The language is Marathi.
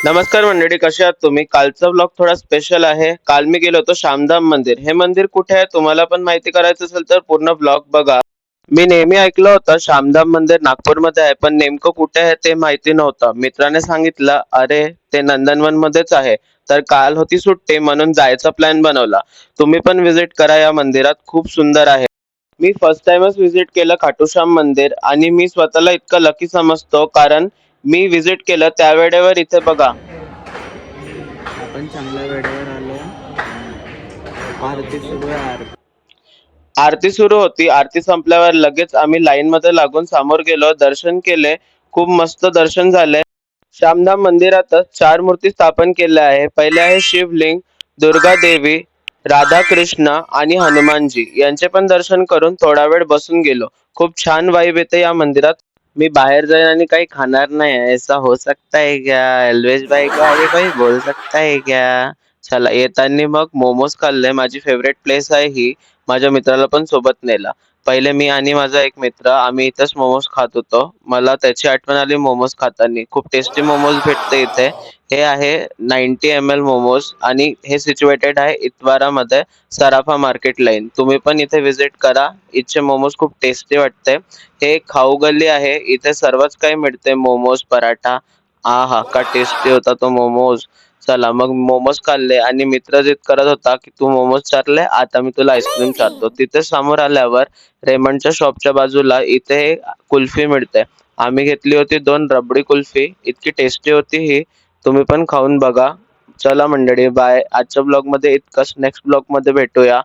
नमस्कार मंडळी, कसे आहात तुम्ही? कालचा ब्लॉग थोडा स्पेशल आहे. काल मी गेलो होतो शामधाम मंदिर. हे मंदिर कुठे आहे तुम्हाला पण माहिती करायचं असेल तर पूर्ण ब्लॉग बघा. मी नेहमी ऐकलं होतं शामधाम मंदिर नागपूरमध्ये आहे, पण नेमकं कुठे आहे ते माहिती नव्हतं. मित्राने सांगितलं, अरे ते नंदनवन मध्येच आहे. तर काल होती सुट्टी म्हणून जायचा प्लॅन बनवला. तुम्ही पण व्हिजिट करा या मंदिरात, खूप सुंदर आहे. मी फर्स्ट टाइमच व्हिजिट केलं खाटूश्याम मंदिर आणि मी स्वतःला इतकं लकी समजतो कारण मी व्हिजिट केलं त्या वेळेवर इथे बघा. आपण चांगल्या वेळेवर आलो. आरती सुरू आहे. आरती सुरू होती. आरती संपल्यावर लगेच आम्ही लाईन मध्ये लागून समोर गेलो, दर्शन केले. खूप मस्त दर्शन झाले. श्यामधाम मंदिरातच चार मूर्ती स्थापन केल्या आहे. पहिले आहे शिवलिंग, दुर्गा देवी, राधाकृष्ण आणि हनुमानजी यांचे पण दर्शन करून थोडा वेळ बसून गेलो. खूप छान वाईब येते या मंदिरात. मी बाहेर जाईन आणि काही खाणार नाही, ऐसा हो सकता है क्या? एल्वेज भाई को आगे कोई बोल सकता है क्या? चला, येताना मग मोमोज खाल्ले. माझी फेवरेट प्लेस आहे ही. माझ्या मित्राला पण सोबत नेला. पहिले मी आणि माझा एक मित्र आम्ही इथेच मोमोज खात होतो. मला त्याची आठवण आली मोमोज खाताना. खूप टेस्टी मोमोज भेटते इथे. हे आहे 90 ml मोमोज आणि हे सिच्युएटेड आहे इतवारा मध्ये, सराफा मार्केट लाईन. तुम्ही पण इथे विजिट करा. इथचे मोमोज खूप टेस्टी वाटते. हे खाऊ गल्ली आहे, इथे सर्वच काही मिळते, मोमोज, पराठा. हा का टेस्टी होता तो मोमोज. चला मग मोमोज खाल्ले आणि मित्र जिद करत होता की तू मोमोज चारले, आता मी तुला आईस्क्रीम चारतो. तिथे समोर आल्यावर रेमंडच्या शॉपच्या बाजूला इथे कुल्फी मिळते. आम्ही घेतली होती 2 रबडी कुल्फी. इतकी टेस्टी होती ही. तुम्ही पण खाऊन बघा. चला मंडळी, बाय. आजच्या ब्लॉग मध्ये इतकंच. नेक्स्ट ब्लॉग मध्ये भेटूया.